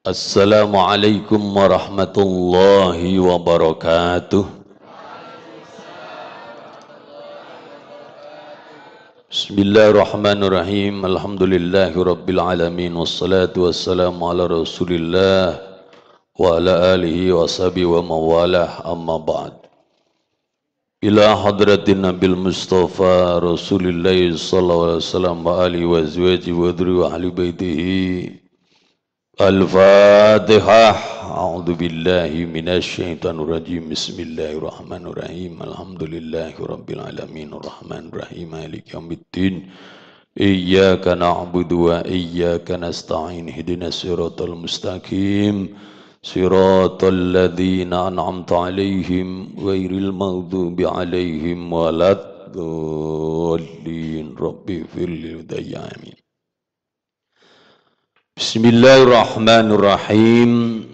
Assalamualaikum warahmatullahi wabarakatuh. Bismillahirrahmanirrahim. Alhamdulillahi rabbil alamin. Wassalatu wassalamu ala rasulillah wa ala alihi wa sahbihi wa mawalah, amma ba'd. Ila hadratin nabil mustafa rasulillahi sallallahu alaihi wasallam wa alihi wa azwajihi wa dhurriyyatihi wa ahli baitihi. Al-Fatihah. A'udzu billahi minasyaitonir rajim. Bismillahirrahmanirrahim. Alhamdulillahi rabbil alamin arrahmanir rahim maliki yaumiddin. Iyyaka na'budu wa iyyaka nasta'in. Ihdinas siratal mustaqim. Siratal ladzina an'amta 'alaihim ghairil maghdubi 'alaihim waladdallin. Rabbi firli hudaya amin. Bismillahirrahmanirrahim.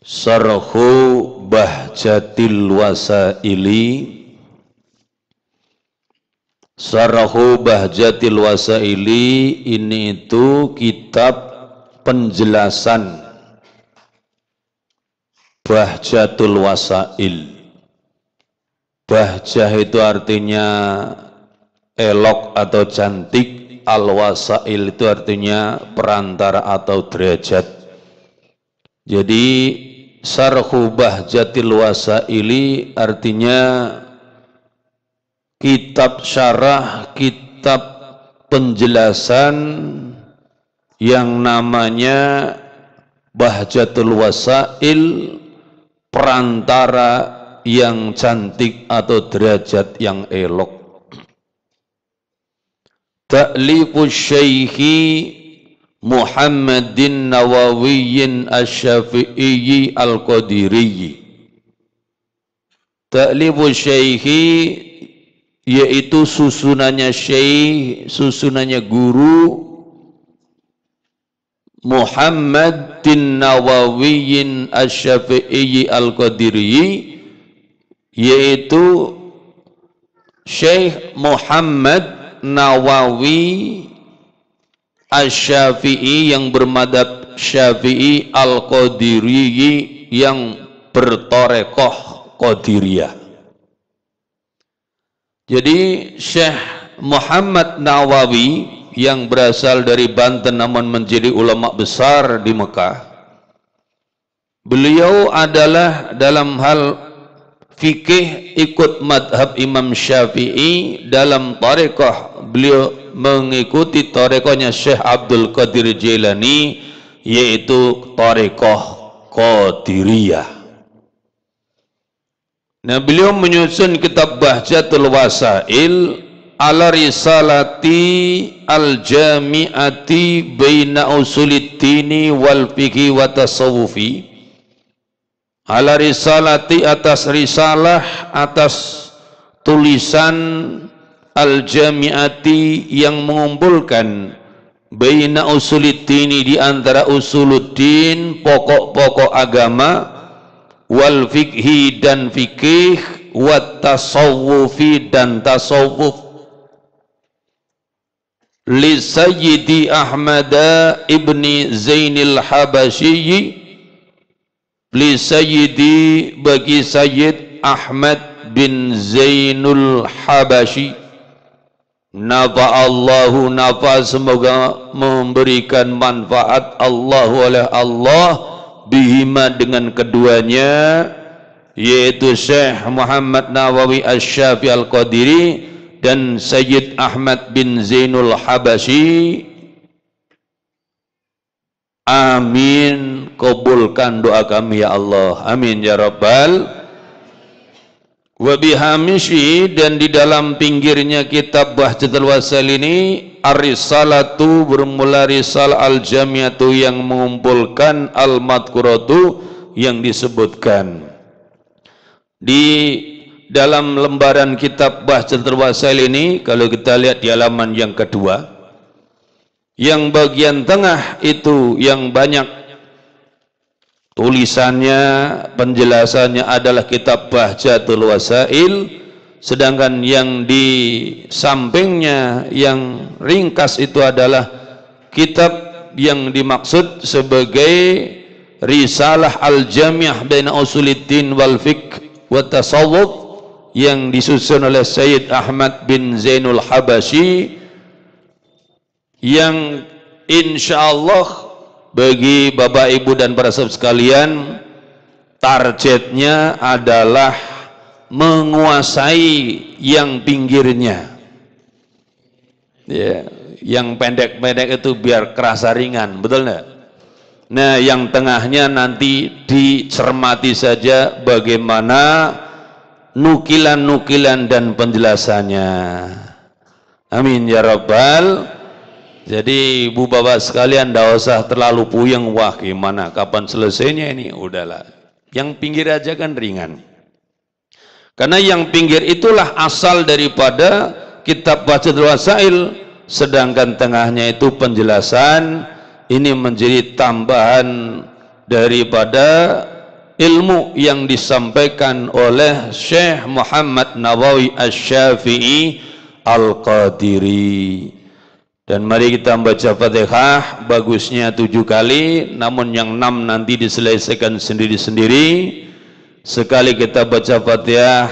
Sarhu Bahjatil Wasaili. Sarhu Bahjatil Wasaili ini itu kitab penjelasan Bahjatul Wasail. Bahjah itu artinya elok atau cantik. Al-wasail itu artinya perantara atau derajat. Jadi Sarhu Bahjatil Wasaili artinya kitab syarah, kitab penjelasan yang namanya Bahjatul Wasail, perantara yang cantik atau derajat yang elok. Ta'lifu Syekhi Muhammadin Nawawiyyin Asy-Syafi'i Al-Qadiriyyi. Ta'lifu Syekhi yaitu susunannya syekh, susunannya guru Muhammadin Nawawiyyin Asy-Syafi'i Al-Qadiriyyi, yaitu Syekh Muhammad Nawawi Asy-Syafi'i yang bermadhab Syafi'i Al-Qadiriyyi yang bertorekoh Qadiriyah. Jadi Syekh Muhammad Nawawi yang berasal dari Banten namun menjadi ulama besar di Mekah. Beliau adalah dalam hal fikih ikut madhab Imam Syafi'i. Dalam tarekoh beliau mengikuti tarekohnya Syekh Abdul Qadir Jailani, yaitu tarekoh Qadiriyah. Nah, beliau menyusun kitab Bahjatul Wasail ala risalati al-jami'ati baina usuliddini wal fiqhi wa tasawufi. Ala risalati atas risalah, atas tulisan al-jami'ati yang mengumpulkan baina usuluddin, di antara usuluddin pokok-pokok agama, wal fiqhi dan fikih, wat tasawufi dan tasawuf, li Sayyidi Ahmad ibni Zainil Habasyi, li Sayyidi bagi Sayyid Ahmad bin Zainul Habasyi, nafa'allahu nafa, semoga memberikan manfaat Allahu oleh Allah, bihima dengan keduanya, yaitu Syekh Muhammad Nawawi Asy-Syafi'i Al-Qadiri dan Sayyid Ahmad bin Zainul Habasyi. Amin. Kabulkan doa kami ya Allah. Amin ya Rabbal. Wa bihamishi, dan di dalam pinggirnya kitab Bahjatul Wasail ini ar-risalatu, bermula risal al-jami'atu yang mengumpulkan, al-madkuratu yang disebutkan. Di dalam lembaran kitab Bahjatul Wasail ini, kalau kita lihat di halaman yang kedua, yang bagian tengah itu yang banyak tulisannya, penjelasannya adalah kitab Bahjatul Wasail, sedangkan yang di sampingnya yang ringkas itu adalah kitab yang dimaksud sebagai Risalah Al-Jami'ah Baina Usuluddin wal Fiqh wa Tasawwuf yang disusun oleh Sayyid Ahmad bin Zainul Habashi, yang insyaallah bagi Bapak Ibu dan para sahabat sekalian targetnya adalah menguasai yang pinggirnya. Ya, yang pendek-pendek itu biar kerasa ringan, betul enggak? Nah, yang tengahnya nanti dicermati saja bagaimana nukilan-nukilan dan penjelasannya. Amin ya rabbal. Jadi ibu bapak sekalian, tidak usah terlalu puyeng, wah gimana kapan selesainya ini, udahlah. Yang pinggir aja kan ringan. Karena yang pinggir itulah asal daripada kitab Wajidul Wasail, sedangkan tengahnya itu penjelasan. Ini menjadi tambahan daripada ilmu yang disampaikan oleh Syekh Muhammad Nawawi Asy-Syafi'i Al-Qadiri. Dan mari kita baca Fatihah, bagusnya 7 kali, namun yang 6 nanti diselesaikan sendiri-sendiri. Sekali kita baca Fatihah,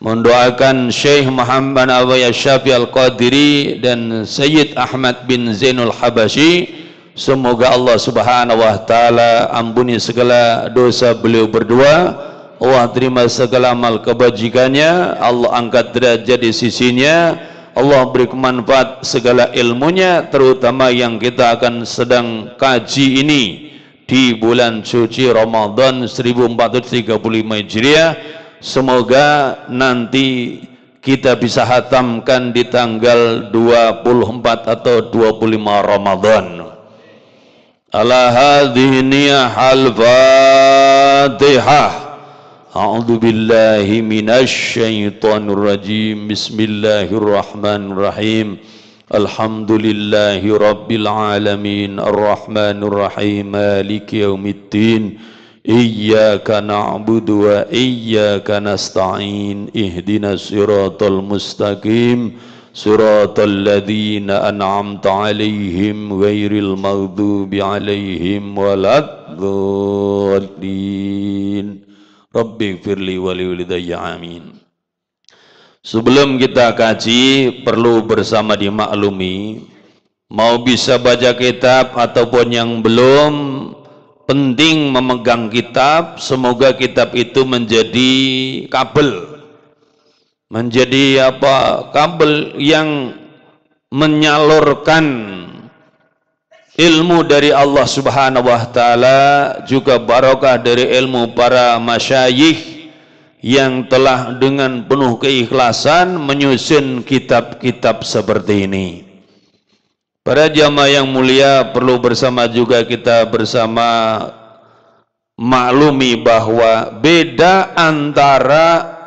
mendoakan Syekh Muhammad Nawawi Asy-Syafi'i Al-Qadiri dan Sayyid Ahmad bin Zainul Habashi, semoga Allah Subhanahu wa taala ampuni segala dosa beliau berdua, Allah terima segala amal kebajikannya, Allah angkat derajat di sisinya, Allah beri manfaat segala ilmunya, terutama yang kita akan sedang kaji ini di bulan suci Ramadan 1435 Hijriah. Semoga nanti kita bisa hatamkan di tanggal 24 atau 25 Ramadan. Ala hadhihi niyahal Fatihah. A'udzu billahi minasy syaithanir rajim. Bismillahirrahmanirrahim. Alhamdulillahi rabbil alamin, arrahmanir rahim, maliki yaumiddin. Iyyaka na'budu wa iyyaka nasta'in. Ihdinas siratal mustaqim, siratal ladzina an'amta 'alaihim ghairil maghdubi 'alaihim waladdallin. Rabbighfirli wa liwalidayya, amin. Sebelum kita kaji, perlu bersama dimaklumi, mau bisa baca kitab ataupun yang belum, penting memegang kitab. Semoga kitab itu menjadi kabel, menjadi kabel yang menyalurkan ilmu dari Allah Subhanahu wa taala, juga barokah dari ilmu para masyayikh yang telah dengan penuh keikhlasan menyusun kitab-kitab seperti ini. Para jamaah yang mulia, perlu bersama juga kita bersama maklumi bahwa beda antara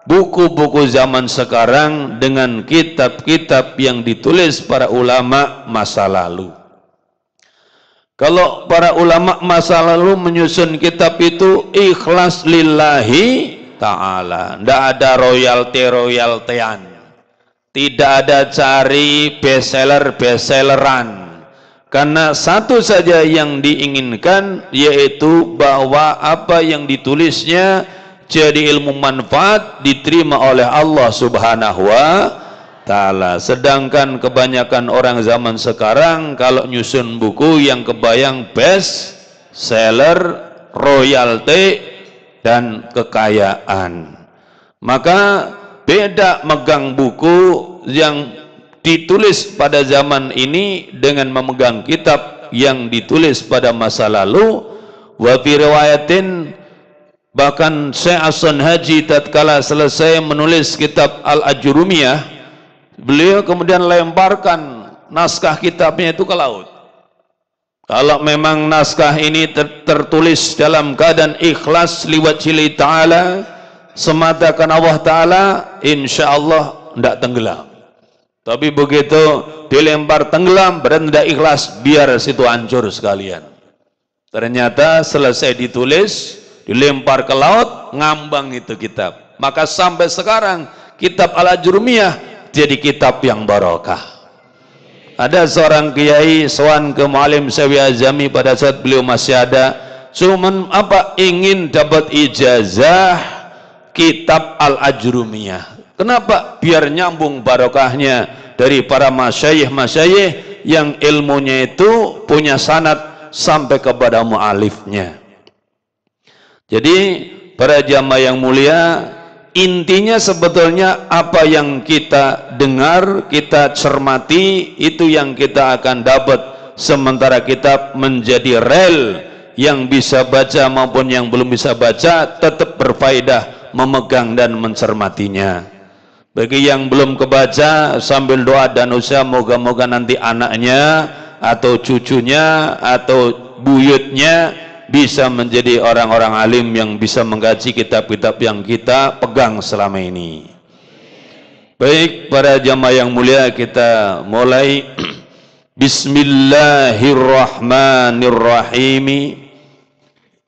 buku-buku zaman sekarang dengan kitab-kitab yang ditulis para ulama masa lalu. Kalau para ulama masa lalu menyusun kitab itu ikhlas lillahi ta'ala, tidak ada royalti-royaltian, tidak ada cari bestseller-bestselleran, karena satu saja yang diinginkan, yaitu bahwa apa yang ditulisnya jadi ilmu manfaat, diterima oleh Allah Subhanahu wa taala. Sedangkan kebanyakan orang zaman sekarang kalau nyusun buku yang kebayang bestseller, royalti dan kekayaan. Maka beda megang buku yang ditulis pada zaman ini dengan memegang kitab yang ditulis pada masa lalu. Wa fi riwayatin, bahkan Syekh Hasan Haji tatkala selesai menulis kitab Al-Ajrumiyah, beliau kemudian lemparkan naskah kitabnya itu ke laut. Kalau memang naskah ini tertulis dalam keadaan ikhlas liwajhillahi ta'ala, semata karena Allah Ta'ala, insya Allah tidak tenggelam. Tapi begitu dilempar tenggelam, berarti tidak ikhlas, biar situ hancur sekalian. Ternyata selesai ditulis, dilempar ke laut, ngambang itu kitab. Maka sampai sekarang kitab Al-Ajrumiyah jadi kitab yang barokah. Ada seorang kiai sowan ke Muallim Sawi Azami pada saat beliau masih ada, cuman apa, ingin dapat ijazah kitab Al-Ajrumiyah. Kenapa? Biar nyambung barokahnya dari para masyayikh yang ilmunya itu punya sanad sampai kepada mu'alifnya. Jadi para jamaah yang mulia, intinya sebetulnya apa yang kita dengar, kita cermati, itu yang kita akan dapat. Sementara kitab menjadi rel, yang bisa baca maupun yang belum bisa baca tetap berfaedah memegang dan mencermatinya. Bagi yang belum kebaca, sambil doa dan usaha moga-moga nanti anaknya atau cucunya atau buyutnya bisa menjadi orang-orang alim yang bisa mengkaji kitab-kitab yang kita pegang selama ini. Baik para jamaah yang mulia, kita mulai. Bismillahirrahmanirrahim.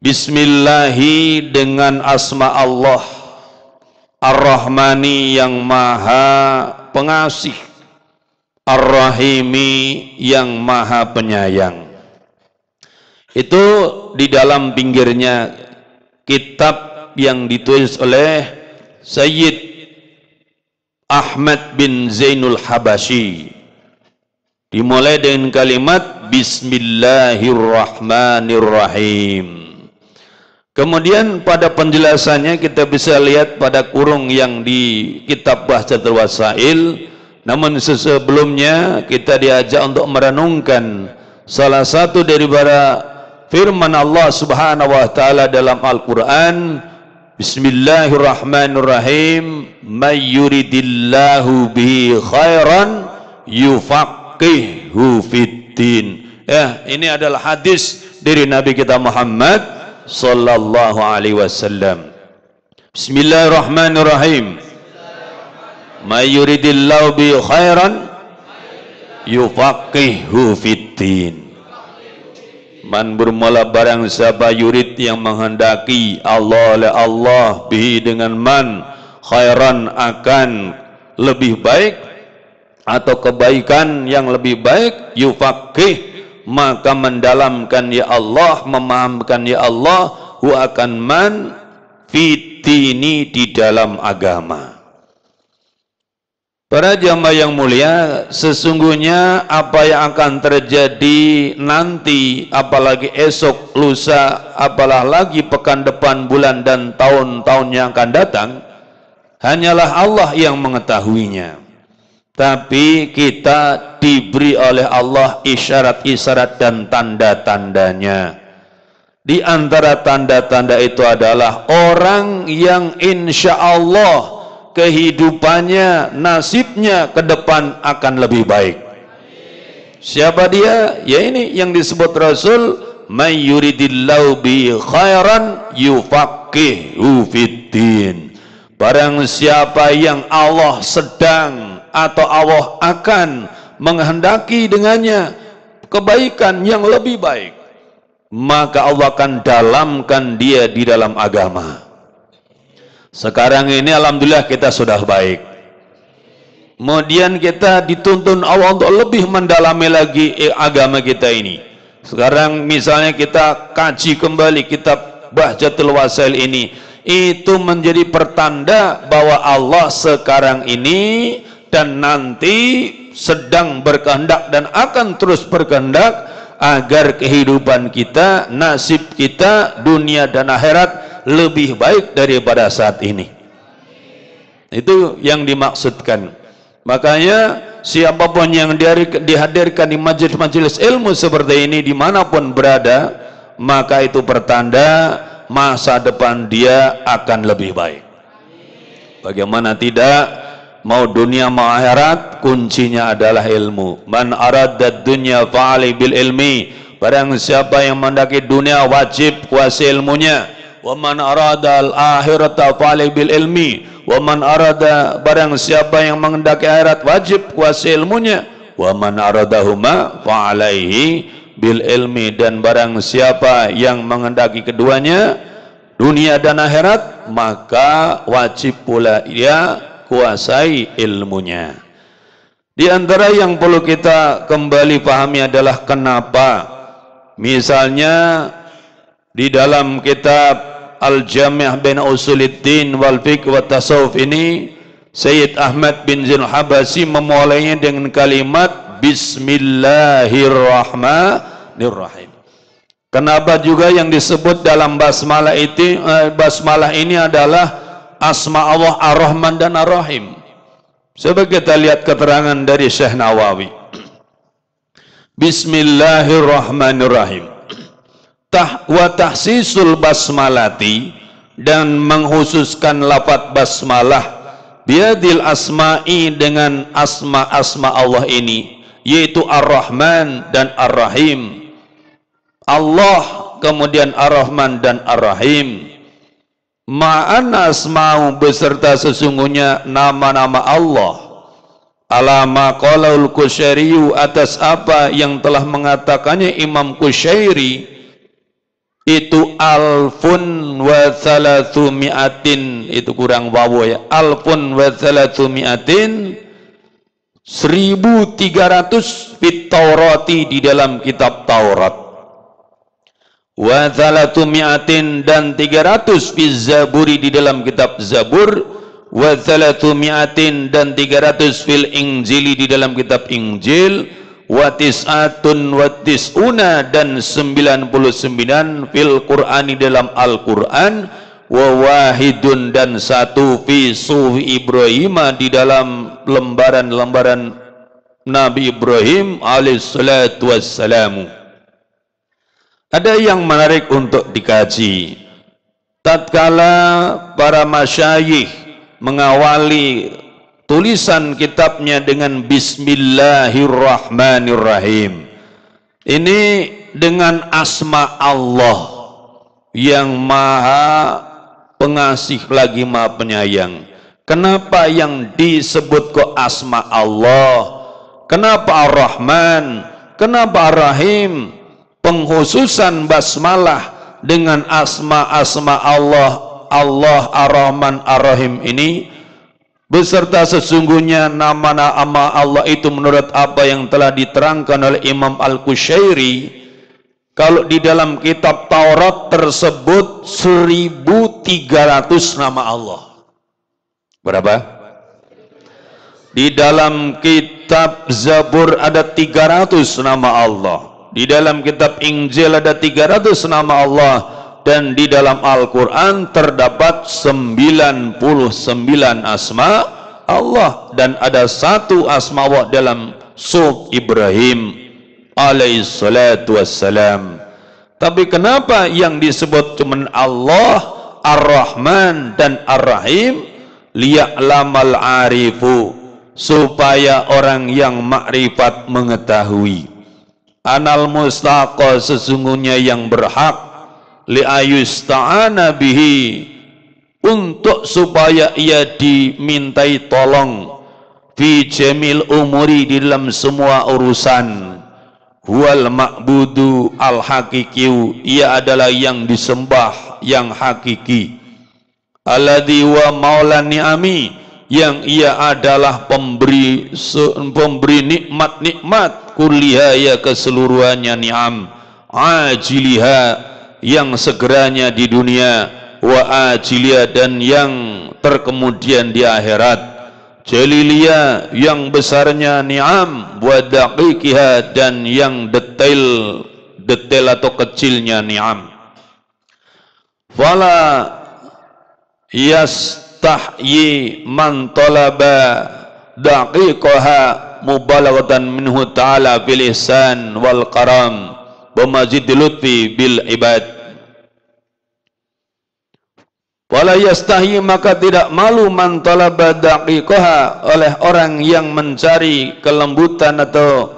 Bismillahi dengan asma Allah Ar-Rahmani yang maha pengasih, Ar-Rahimi yang maha penyayang. Itu di dalam pinggirnya kitab yang ditulis oleh Sayyid Ahmad bin Zainul Habashi, dimulai dengan kalimat Bismillahirrahmanirrahim. Kemudian pada penjelasannya kita bisa lihat pada kurung yang di kitab Bahjatul Wasail. Namun sebelumnya kita diajak untuk merenungkan salah satu daripada firman Allah Subhanahu wa taala dalam Al-Qur'an, Bismillahirrahmanirrahim, may yuridillahu bihi khairan yufaqihu fiddin. Ini adalah hadis dari Nabi kita Muhammad sallallahu alaihi wasallam. Bismillahirrahmanirrahim, may yuridillahu bihi khairan yufaqihu fiddin. Man bermula barang siapa yurid yang menghendaki Allah oleh Allah bihi dengan man khairan akan lebih baik atau kebaikan yang lebih baik, yufaqih maka mendalamkan ya Allah, memahamkan ya Allah, hu akan man fitini di dalam agama. Para jamaah yang mulia, sesungguhnya apa yang akan terjadi nanti, apalagi esok, lusa, apalah lagi pekan depan, bulan dan tahun-tahun yang akan datang, hanyalah Allah yang mengetahuinya. Tapi kita diberi oleh Allah isyarat-isyarat dan tanda-tandanya. Di antara tanda-tanda itu adalah orang yang insya Allah kehidupannya, nasibnya ke depan akan lebih baik. Siapa dia? Ya ini yang disebut Rasul, may yuridillahu bi khairan yufaqihu fiddin. Barang siapa yang Allah sedang atau Allah akan menghendaki dengannya kebaikan yang lebih baik, maka Allah akan dalamkan dia di dalam agama. Sekarang ini alhamdulillah kita sudah baik. Kemudian kita dituntun Allah untuk lebih mendalami lagi agama kita ini. Sekarang misalnya kita kaji kembali kitab Bahjatul Wasail ini, itu menjadi pertanda bahwa Allah sekarang ini dan nanti sedang berkehendak dan akan terus berkehendak agar kehidupan kita, nasib kita, dunia dan akhirat lebih baik daripada saat ini. Itu yang dimaksudkan. Makanya siapapun yang dihadirkan di majelis-majelis ilmu seperti ini dimanapun berada, maka itu pertanda masa depan dia akan lebih baik. Bagaimana tidak, mau dunia mau akhirat, kuncinya adalah ilmu. Man aradad dunya fa'ali bil ilmi. Barang siapa yang mendaki dunia wajib kuasai ilmunya. Wa man arada al-akhirata fa'ali bil ilmi. Wa man arada, barang siapa yang menghendaki akhirat wajib kuasai ilmunya. Wa man aradahuma fa'alaihi bil ilmi. Dan barang siapa yang menghendaki keduanya, dunia dan akhirat, maka wajib pula dia kuasai ilmunya. Di antara yang perlu kita kembali pahami adalah kenapa. Misalnya di dalam kitab Al-Jami' Bain Usuluddin wal Fiqh wa Tasawuf ini, Sayyid Ahmad bin Zainul Habasyi memulainya dengan kalimat Bismillahirrahmanirrahim. Kenapa juga yang disebut dalam basmalah itu, basmalah ini adalah asma Allah Ar-Rahman dan Ar-Rahim. Coba kita lihat keterangan dari Syekh Nawawi. Bismillahirrahmanirrahim. Wa tahsisul basmalati, dan menghususkan lafaz basmalah biadil asma'i, dengan asma-asma Allah ini, yaitu Ar-Rahman dan Ar-Rahim. Allah, kemudian Ar-Rahman dan Ar-Rahim. Ma'ana asma'u, beserta sesungguhnya nama-nama Allah. Alama qalaul Qushairi, atas apa yang telah mengatakannya Imam Qushairi, itu alfun wa thalathumi'atin, itu kurang wawu ya, alfun wa thalathumi'atin, 1300 fit Taurati, di dalam kitab Taurat, wa thalathumi'atin, dan 300 fi Zaburi, di dalam kitab Zabur, wa thalathumi'atin, dan 300 fil Injili, di dalam kitab Injil, wa tis'atun wa tis'una, dan 99 fil Qur'ani, dalam Al-Qur'an, wa wahidun, dan 1 fi sufi Ibrahim, di dalam lembaran-lembaran Nabi Ibrahim alaihissalatu wassalamu. Ada yang menarik untuk dikaji. Tatkala para masyayikh mengawali tulisan kitabnya dengan Bismillahirrahmanirrahim, ini dengan asma Allah yang maha pengasih lagi maha penyayang. Kenapa yang disebut kok asma Allah? Kenapa Ar-Rahman? Kenapa Ar-Rahim? Penghususan basmalah dengan asma-asma Allah, Allah Ar-Rahman Ar-Rahim ini, beserta sesungguhnya nama-nama Allah itu menurut apa yang telah diterangkan oleh Imam Al-Qushairi, kalau di dalam kitab Taurat tersebut 1300 nama Allah. Berapa? Di dalam kitab Zabur ada 300 nama Allah. Di dalam kitab Injil ada 300 nama Allah, dan di dalam Al-Quran terdapat 99 asma Allah, dan ada 1 asma Allah dalam Suhuf Ibrahim alaihissalatu wassalam. Tapi kenapa yang disebut cuma Allah, Ar-Rahman dan Ar-Rahim? Liya'lamal arifu, supaya orang yang makrifat mengetahui. Anal mustaqa, sesungguhnya yang berhak, li'ayusta'ana bihi, untuk supaya ia dimintai tolong, fi jamil umuri, di dalam semua urusan, huwal ma'budu al haqiqiyu, ia adalah yang disembah yang hakiki, alladhi wa maula ni'ami, yang ia adalah pemberi nikmat-nikmat, kulliha, ya keseluruhannya, ni'am, ajiliha, yang segeranya di dunia, wa ajiliha, dan yang terkemudian di akhirat, jaliliya, yang besarnya ni'am, wa daqiqiha, dan yang detail atau kecilnya ni'am. Fala yastahyi man talaba daqiqaha mubalaghatan minhu ta'ala fil ihsan wal karam wa mazidil lutfi bil ibad. Wala yastahi, maka tidak malu, man talaba daqiqaha, oleh orang yang mencari kelembutan atau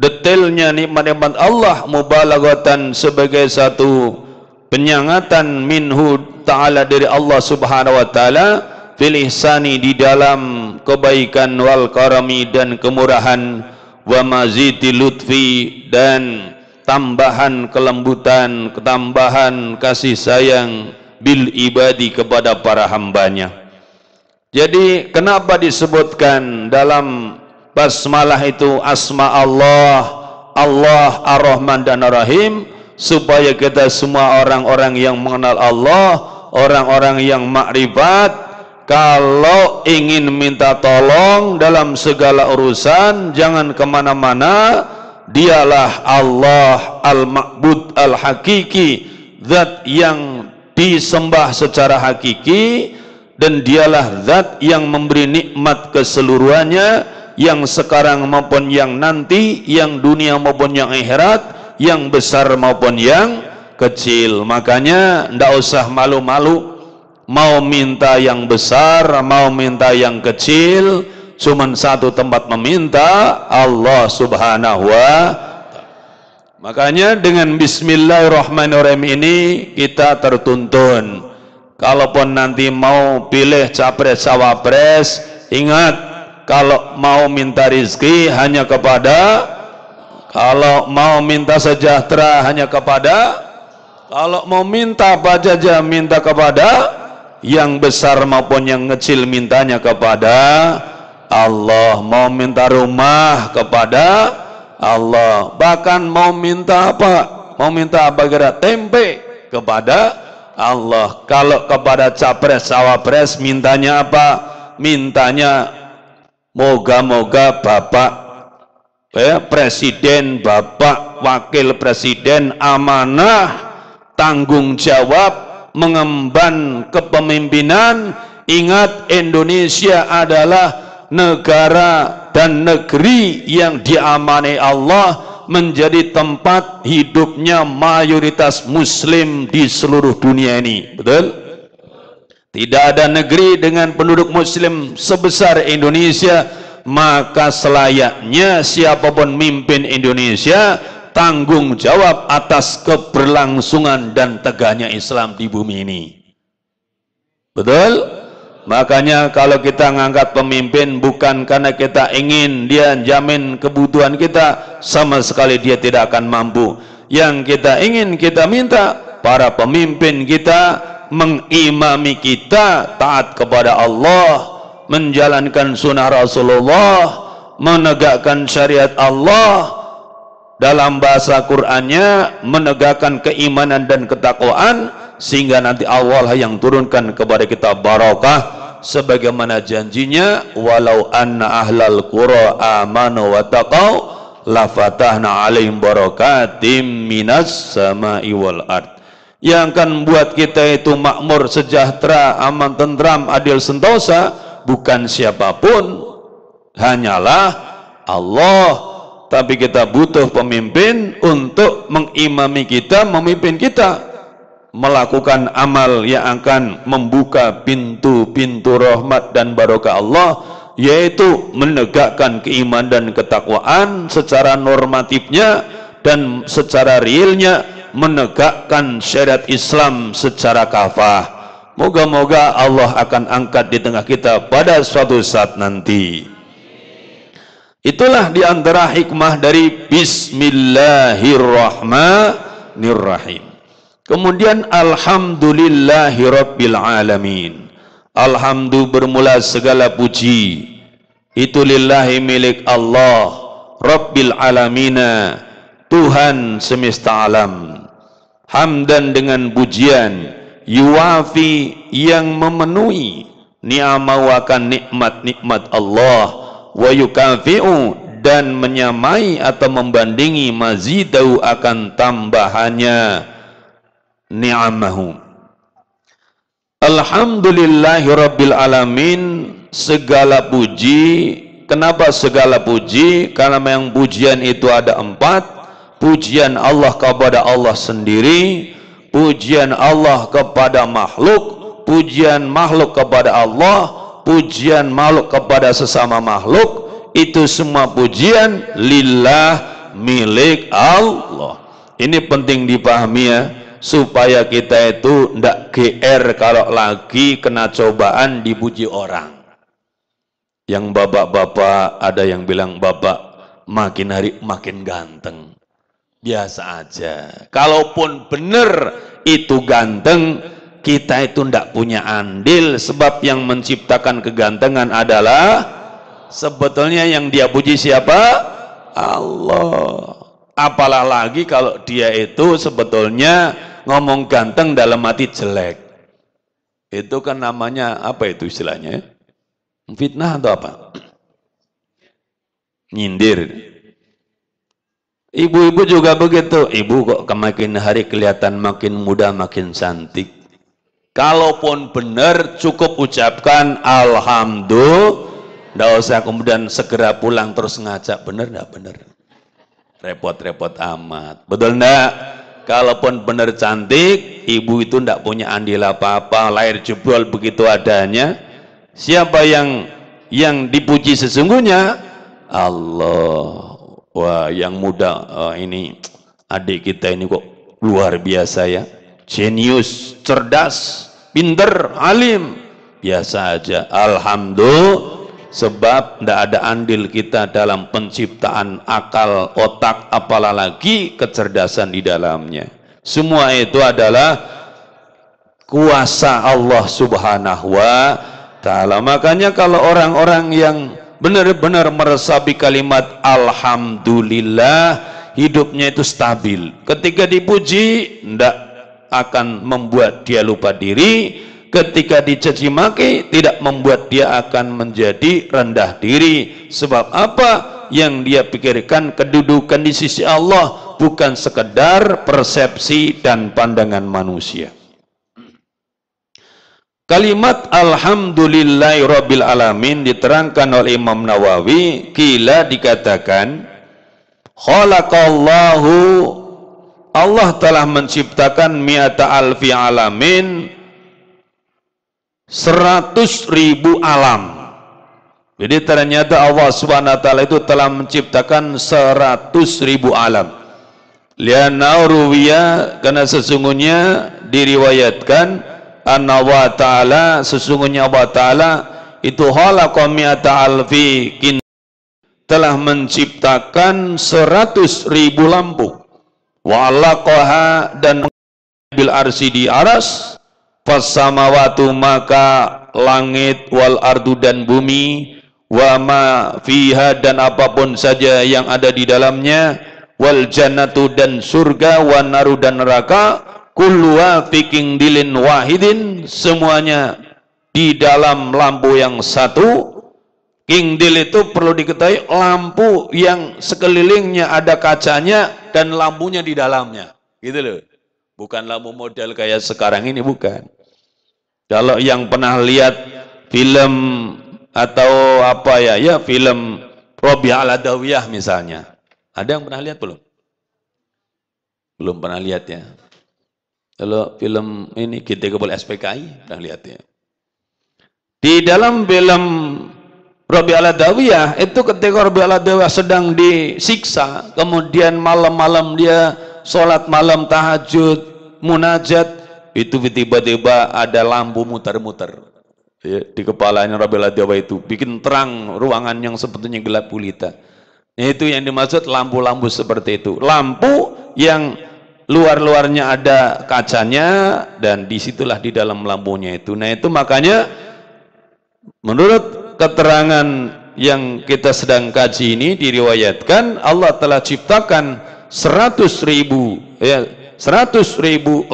detailnya nikmat-nikmat Allah, mubalaghatan, sebagai satu penyangatan, minhu ta'ala, dari Allah subhanahu wa ta'ala, fil ihsani, di dalam kebaikan, wal karami, dan kemurahan, wa mazidil lutfi, dan tambahan kelembutan, tambahan kasih sayang, bil ibadi, kepada para hambanya. Jadi kenapa disebutkan dalam basmalah itu asma Allah, Allah Ar-Rahman dan Ar-Rahim, supaya kita semua orang-orang yang mengenal Allah, orang-orang yang makrifat, kalau ingin minta tolong dalam segala urusan jangan kemana-mana, dialah Allah Al-Ma'bud Al-Hakiki, zat yang disembah secara hakiki, dan dialah zat yang memberi nikmat keseluruhannya, yang sekarang maupun yang nanti, yang dunia maupun yang akhirat, yang besar maupun yang kecil. Makanya ndak usah malu-malu mau minta yang besar, mau minta yang kecil, cuman satu tempat meminta, Allah Subhanahu wa ta'ala. Makanya dengan bismillahirrahmanirrahim ini kita tertuntun. Kalaupun nanti mau pilih capres cawapres, ingat kalau mau minta rizki hanya kepada, kalau mau minta sejahtera hanya kepada, kalau mau minta apa saja minta kepada, yang besar maupun yang kecil mintanya kepada Allah. Mau minta rumah kepada Allah, bahkan mau minta apa, mau minta apa kira, tempe kepada Allah. Kalau kepada capres cawapres mintanya apa, mintanya moga-moga Bapak Presiden, Bapak Wakil Presiden amanah tanggung jawab mengemban kepemimpinan. Ingat, Indonesia adalah negara dan negeri yang diamanai Allah, menjadi tempat hidupnya mayoritas muslim di seluruh dunia ini. Betul? Tidak ada negeri dengan penduduk muslim sebesar Indonesia, maka selayaknya siapapun mimpin Indonesia tanggung jawab atas keberlangsungan dan tegaknya Islam di bumi ini. Betul? Makanya kalau kita ngangkat pemimpin bukan karena kita ingin dia jamin kebutuhan kita, sama sekali dia tidak akan mampu. Yang kita ingin, kita minta para pemimpin kita mengimami kita taat kepada Allah, menjalankan sunnah Rasulullah, menegakkan syariat Allah, dalam bahasa Qur'annya menegakkan keimanan dan ketakwaan, sehingga nanti Allah yang turunkan kepada kita barakah, sebagaimana janjinya, walau anna ahlal qura amanu wa taqau la fatahna alaihim barakatim minas sama'i wal ard. Yang akan membuat kita itu makmur, sejahtera, aman, tentram, adil, sentosa bukan siapapun, hanyalah Allah. Tapi kita butuh pemimpin untuk mengimami kita, memimpin kita, melakukan amal yang akan membuka pintu-pintu rahmat dan barokah Allah, yaitu menegakkan keimanan dan ketakwaan secara normatifnya dan secara realnya, menegakkan syariat Islam secara kafah. Moga-moga Allah akan angkat di tengah kita pada suatu saat nanti. Itulah diantara hikmah dari Bismillahirrahmanirrahim. Kemudian Alhamdulillahirabbil alamin. Alhamdulillah, bermula segala puji itu lillahi, milik Allah, Rabbil alamina, Tuhan semesta alam. Hamdan, dengan pujian, yuwafi, yang memenuhi, ni'amahu, akan nikmat-nikmat Allah, wa yukafi'u, dan menyamai atau membandingi, mazidahu, akan tambahannya ni'amahu. Alhamdulillahi rabbil alamin, segala puji. Kenapa segala puji? Karena memang pujian itu ada 4. Pujian Allah kepada Allah sendiri, pujian Allah kepada makhluk, pujian makhluk kepada Allah, pujian makhluk kepada sesama makhluk. Itu semua pujian lillah, milik Allah. Ini penting dipahami ya, supaya kita itu ndak GR kalau lagi kena cobaan dipuji orang. Yang bapak-bapak ada yang bilang, bapak makin hari makin ganteng. Biasa aja. Kalaupun benar itu ganteng, kita itu ndak punya andil, sebab yang menciptakan kegantengan adalah Sebetulnya yang dia puji siapa? Allah. Apalah lagi kalau dia itu sebetulnya ngomong ganteng dalam hati jelek. Itu kan namanya apa itu istilahnya? Fitnah atau apa? Nyindir. Ibu-ibu juga begitu. Ibu kok makin hari kelihatan makin muda, makin cantik. Kalaupun benar cukup ucapkan alhamdulillah. Nggak usah kemudian segera pulang terus ngajak. Benar nggak benar? Repot-repot amat. Betul nggak? Kalaupun benar cantik, ibu itu nggak punya andil apa-apa, lahir jebol begitu adanya. Siapa yang dipuji sesungguhnya? Allah. Wah, yang muda ini adik kita ini kok luar biasa ya. Jenius, cerdas, pinter, alim. Biasa aja. Alhamdulillah. Sebab tidak ada andil kita dalam penciptaan akal, otak, apalah lagi kecerdasan di dalamnya. Semua itu adalah kuasa Allah Subhanahu wa Ta'ala. Makanya kalau orang-orang yang benar-benar meresapi kalimat alhamdulillah, hidupnya itu stabil. Ketika dipuji, tidak akan membuat dia lupa diri. Ketika dicaci maki, tidak membuat dia akan menjadi rendah diri. Sebab apa? Yang dia pikirkan kedudukan di sisi Allah, bukan sekedar persepsi dan pandangan manusia. Kalimat alhamdulillahirabbil alamin diterangkan oleh Imam Nawawi. Kila dikatakan khalaqallahu, Allah telah menciptakan mi'ata alfi alamin, 100.000 alam. Jadi ternyata Allah Subhanahu wa Ta'ala itu telah menciptakan 100.000 alam. Lianna ruwiya, karena sesungguhnya diriwayatkan anna wa ta'ala, sesungguhnya Allah Ta'ala itu khalaqa mi'ata alfi, telah menciptakan 100.000 lampu. Wa alaqaha, dan bil arsi di aras, fassamawatu, maka langit, wal ardu, dan bumi, wa ma fiha, dan apapun saja yang ada di dalamnya, wal jannatu, dan surga, wa naru, dan neraka, kulluha fi qindilin wahidin, semuanya di dalam lampu yang satu. Qindil itu perlu diketahui lampu yang sekelilingnya ada kacanya dan lampunya di dalamnya, gitu loh. Bukan lampu model kayak sekarang ini, bukan. Kalau yang pernah lihat film atau apa ya film Robiah Al-Adawiyah misalnya, ada yang pernah lihat belum? Belum pernah lihat ya. Kalau film ini kita kebal SPKI pernah lihat ya. Di dalam film Robiah Al-Adawiyah itu ketika Robiah Al-Adawiyah sedang disiksa, kemudian malam-malam dia sholat malam, tahajud, munajat, itu tiba-tiba ada lampu muter-muter ya, di kepalanya Robiah Al-Adawiyah, itu bikin terang ruangan yang sebetulnya gelap gulita. Itu yang dimaksud lampu-lampu seperti itu, lampu yang luar-luarnya ada kacanya dan disitulah di dalam lampunya itu. Nah itu makanya menurut keterangan yang kita sedang kaji ini diriwayatkan Allah telah ciptakan 100.000 ya, 100.000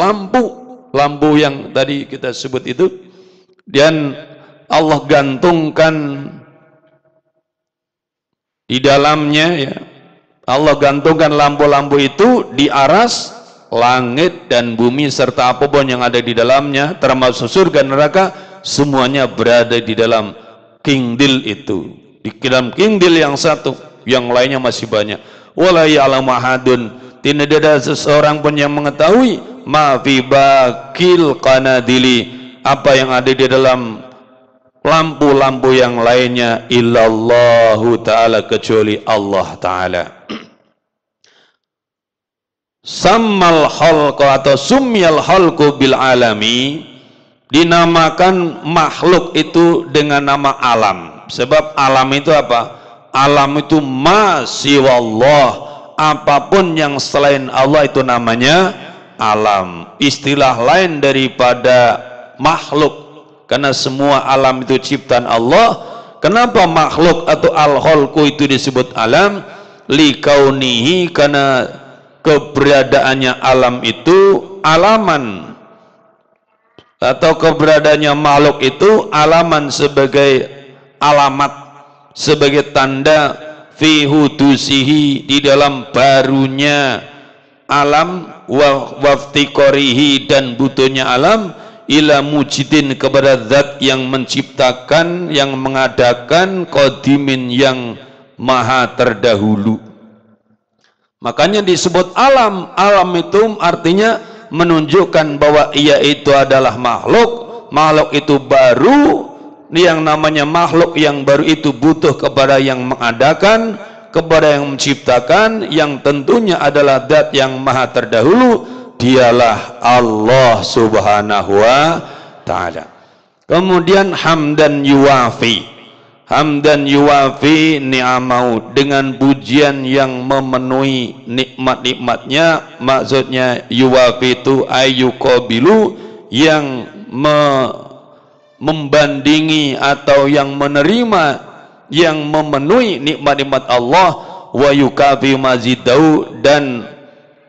lampu yang tadi kita sebut itu, dan Allah gantungkan di dalamnya ya, Allah gantungkan lampu-lampu itu di aras langit dan bumi serta apapun yang ada di dalamnya, termasuk surga neraka, semuanya berada di dalam qindil itu. Di dalam qindil yang satu, yang lainnya masih banyak. Wala ya'lamu ahadun, tidak ada seseorang pun yang mengetahui ma fi bakil qanadili, apa yang ada di dalam lampu-lampu yang lainnya, illallahu ta'ala, kecuali Allah ta'ala. Sammal khalqa atau sumyal khalqu bil alami, dinamakan makhluk itu dengan nama alam. Sebab alam itu apa? Alam itu ma siwallah, apapun yang selain Allah itu namanya alam. Istilah lain daripada makhluk, karena semua alam itu ciptaan Allah. Kenapa makhluk atau al-khalqu itu disebut alam? Likaunihi, karena keberadaannya alam itu alaman, atau keberadaannya makhluk itu alaman sebagai alamat, sebagai tanda fi hudusihi, di dalam barunya alam, waftiqorihi, dan butuhnya alam, ila mujidin, kepada zat yang menciptakan, yang mengadakan, qadimin, yang maha terdahulu. Makanya disebut alam. Alam itu artinya menunjukkan bahwa ia itu adalah makhluk. Makhluk itu baru. Yang namanya makhluk yang baru itu butuh kepada yang mengadakan, kepada yang menciptakan, yang tentunya adalah zat yang maha terdahulu. Dialah Allah subhanahu wa ta'ala. Kemudian hamdan yuwafi ni'amau, dengan pujian yang memenuhi nikmat-nikmatnya. Maksudnya yuwafi itu ayyuqabilu, yang membandingi atau yang menerima, yang memenuhi nikmat-nikmat Allah. Wa yukafi mazidau, dan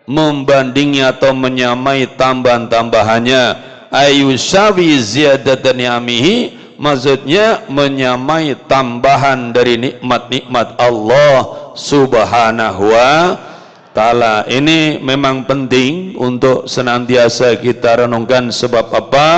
membandingi atau menyamai tambahan-tambahannya. Ayyushawi ziyadatan ni'amihi, maksudnya menyamai tambahan dari nikmat-nikmat Allah subhanahu wa ta'ala. Ini memang penting untuk senantiasa kita renungkan. Sebab apa?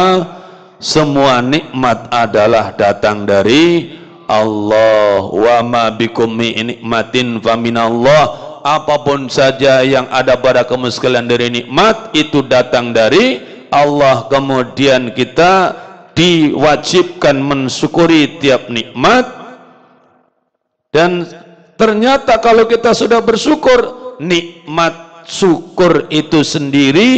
Semua nikmat adalah datang dari Allah. Wa ma bikum min nikmatin faminallah. Apapun saja yang ada pada kamu sekalian dari nikmat, itu datang dari Allah. Kemudian kita diwajibkan mensyukuri tiap nikmat. Dan ternyata kalau kita sudah bersyukur, nikmat syukur itu sendiri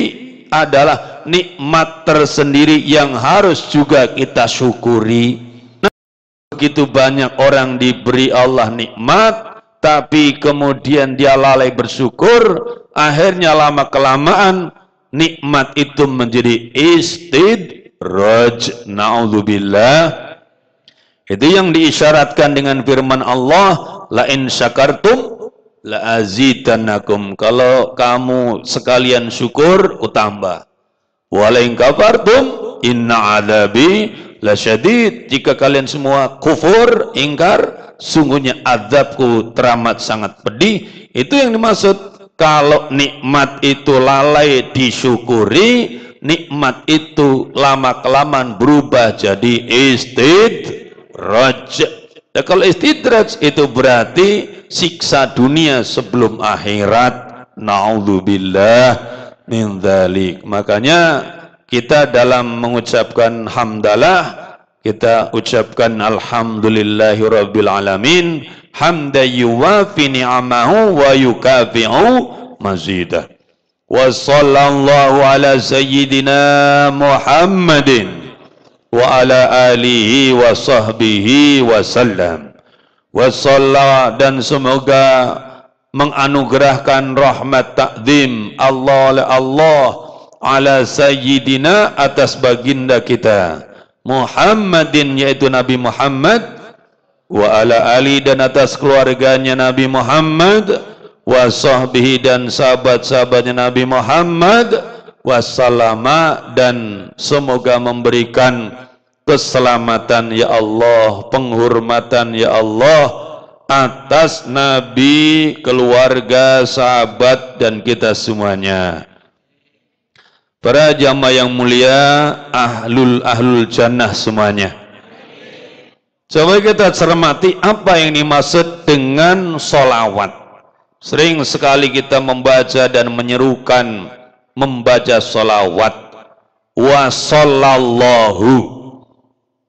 adalah nikmat tersendiri yang harus juga kita syukuri. Begitu banyak orang diberi Allah nikmat, tapi kemudian dia lalai bersyukur, akhirnya lama kelamaan nikmat itu menjadi istidraj. Na'udzubillah. Itu yang diisyaratkan dengan firman Allah, la in syakartum la azidannakum. Kalau kamu sekalian syukur, utambah. Wa la in kafartum inna adzabi lasyadid. Jika kalian semua kufur, ingkar, sungguhnya azabku teramat sangat pedih. Itu yang dimaksud. Kalau nikmat itu lalai disyukuri, nikmat itu lama kelamaan berubah jadi istidraj. Dan kalau istidraj itu berarti siksa dunia sebelum akhirat. Na'udzubillah min dzalik. Makanya kita dalam mengucapkan hamdalah, kita ucapkan alhamdulillahi rabbil alamin, hamdan yuwafi ni'amahu wa yukafi'u mazidah. Wa sallallahu ala sayyidina Muhammadin wa ala alihi wa sahbihi wa sallam. Wa sallallahu, dan semoga menganugerahkan rahmat takzim Allah ala sayyidina, atas baginda kita Muhammadin, yaitu Nabi Muhammad, wa ala ali, dan atas keluarganya Nabi Muhammad, wa sahbihi, dan sahabat-sahabatnya Nabi Muhammad, wassalama, dan semoga memberikan keselamatan ya Allah, penghormatan ya Allah atas Nabi, keluarga, sahabat, dan kita semuanya. Para jamaah yang mulia, ahlul jannah semuanya. Coba kita cermati apa yang dimaksud dengan sholawat. Sering sekali kita membaca dan menyerukan membaca sholawat. Wa sallallahu,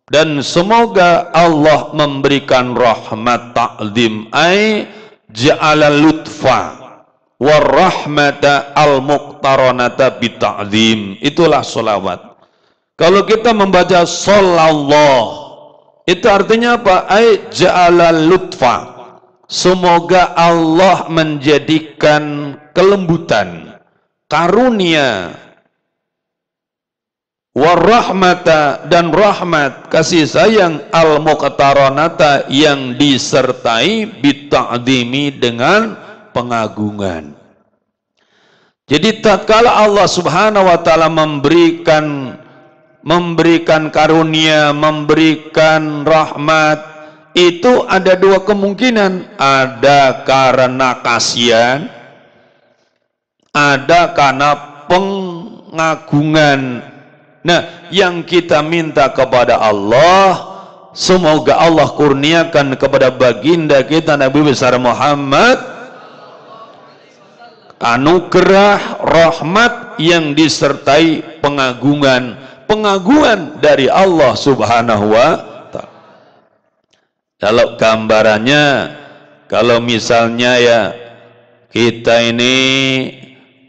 dan semoga Allah memberikan rahmat ta'zim, ay ja'ala lutfa warahmata al-muqtaranata bita'zim. Itulah sholawat. Kalau kita membaca sallallahu, itu artinya apa? Ay ja'ala lutfa, semoga Allah menjadikan kelembutan, karunia, warahmata, dan rahmat, kasih sayang, al-muqtaranata, yang disertai bita'dhimi, dengan pengagungan. Jadi tatkala Allah Subhanahu wa taala memberikan karunia, memberikan rahmat, itu ada dua kemungkinan, ada karena kasihan, ada karena pengagungan. Nah, yang kita minta kepada Allah, semoga Allah kurniakan kepada baginda kita Nabi besar Muhammad anugerah rahmat yang disertai pengagungan dari Allah Subhanahu wa ta'ala. Kalau gambarannya, kalau misalnya ya kita ini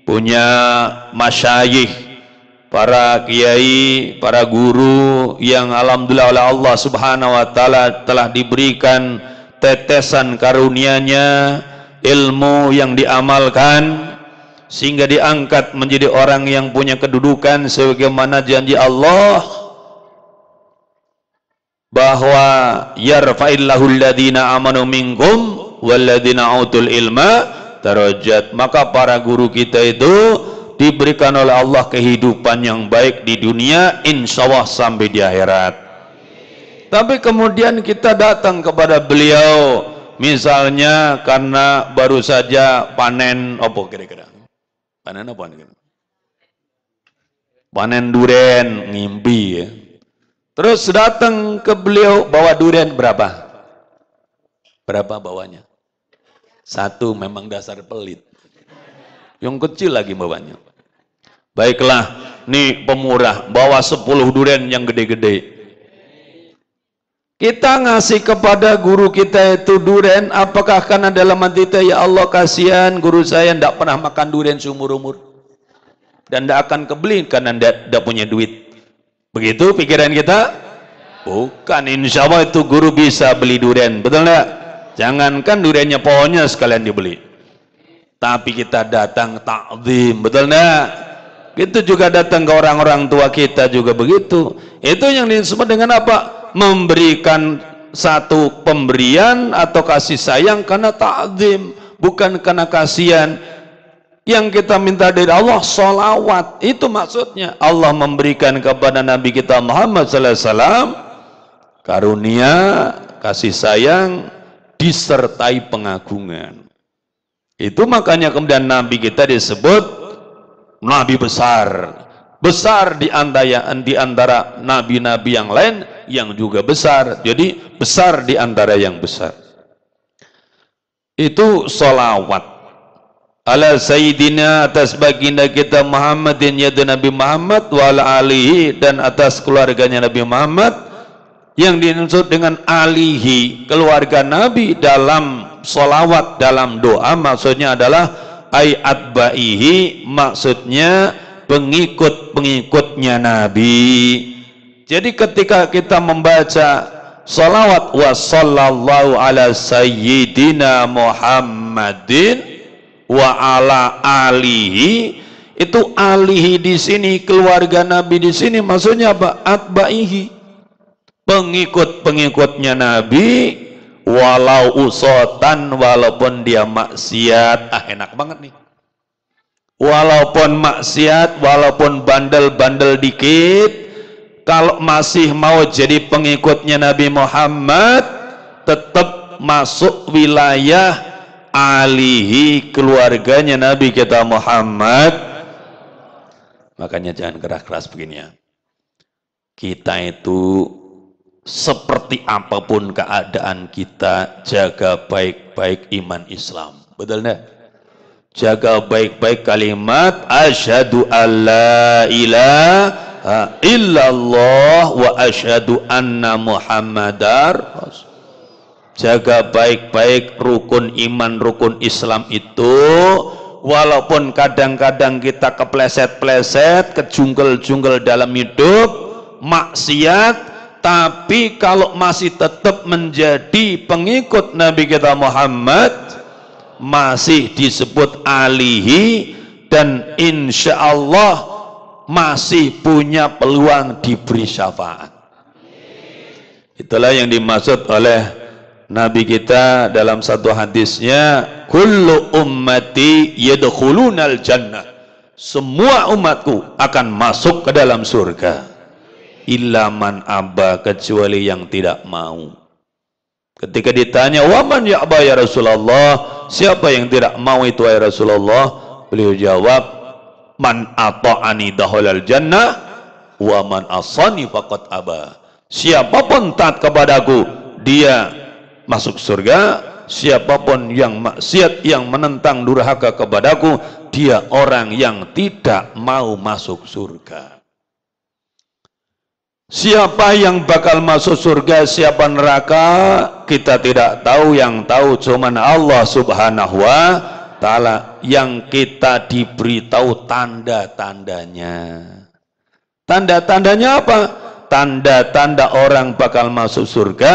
punya masyayikh, para kiai, para guru yang alhamdulillah oleh Allah Subhanahu wa taala telah diberikan tetesan karunia-Nya, ilmu yang diamalkan sehingga diangkat menjadi orang yang punya kedudukan sebagaimana janji Allah bahwa yarfa'illahu alladhina amanu minkum walladhina utul ilma darajat. Maka para guru kita itu diberikan oleh Allah kehidupan yang baik di dunia, insya Allah sampai di akhirat. Tapi kemudian kita datang kepada beliau, misalnya karena baru saja panen apa kira-kira? Panen apa nih? Panen durian, ngimpi ya. Terus datang ke beliau bawa durian berapa? Berapa bawanya? Satu, memang dasar pelit. Yang kecil lagi bawanya. Baiklah, nih pemurah, bawa 10 durian yang gede-gede. Kita ngasih kepada guru kita itu durian, apakah karena dalam hati kita, ya Allah kasihan guru saya tidak pernah makan durian seumur-umur dan tidak akan kebeli karena tidak punya duit? Begitu pikiran kita? Bukan, insya Allah itu guru bisa beli durian, betul enggak? Jangankan duriannya, pohonnya sekalian dibeli. Tapi kita datang takzim, betul enggak? Itu juga datang ke orang-orang tua kita juga begitu. Itu yang disebut dengan apa? Memberikan satu pemberian atau kasih sayang karena ta'zim, bukan karena kasihan. Yang kita minta dari Allah sholawat, itu maksudnya. Allah memberikan kepada Nabi kita Muhammad SAW karunia, kasih sayang disertai pengagungan. Itu makanya kemudian Nabi kita disebut Nabi besar. Besar di antara nabi-nabi yang lain yang juga besar. Jadi besar di antara yang besar. Itu sholawat ala sayyidina, atas baginda kita Muhammadin, yaitu Nabi Muhammad, wa ala alihi, dan atas keluarganya Nabi Muhammad. Yang dimaksud dengan alihi, keluarga Nabi, dalam sholawat, dalam doa maksudnya adalah ayat baihi, maksudnya pengikut-pengikutnya Nabi. Jadi ketika kita membaca salawat wa sallallahu ala sayyidina Muhammadin wa ala alihi, itu alihi di sini, keluarga Nabi di sini maksudnya apa? Atbaihi, pengikut-pengikutnya Nabi, walau usotan, walaupun dia maksiat. Enak banget nih. Walaupun maksiat, walaupun bandel-bandel dikit, kalau masih mau jadi pengikutnya Nabi Muhammad, tetap masuk wilayah alihi, keluarganya Nabi kita Muhammad. Makanya jangan keras-keras begini ya. Kita itu seperti apapun keadaan kita, jaga baik-baik iman Islam. Betul enggak? Jaga baik-baik kalimat asyhadu alla ilaha illallah wa asyhadu anna muhammadar rasul. Jaga baik-baik rukun iman, rukun Islam itu, walaupun kadang-kadang kita kepleset-pleset, kejungkel-jungkel dalam hidup, maksiat, tapi kalau masih tetap menjadi pengikut Nabi kita Muhammad, masih disebut alihi, dan insya Allah masih punya peluang diberi syafaat. Itulah yang dimaksud oleh Nabi kita dalam satu hadisnya, kullu ummati yadkhulunal jannah. Semua umatku akan masuk ke dalam surga. Illa man aba, kecuali yang tidak mau. Ketika ditanya, waman ya'ba ya Rasulullah, siapa yang tidak mau itu ya Rasulullah? Beliau jawab, man ata'ani dakhulal jannah, wa man asani faqad aba. Siapapun taat kepadaku, dia masuk surga. Siapapun yang maksiat, yang menentang durhaka kepadaku, dia orang yang tidak mau masuk surga. Siapa yang bakal masuk surga, siapa neraka, kita tidak tahu. Yang tahu cuman Allah subhanahu wa ta'ala. Yang kita diberitahu tanda-tandanya. Tanda-tandanya apa? Tanda-tanda orang bakal masuk surga.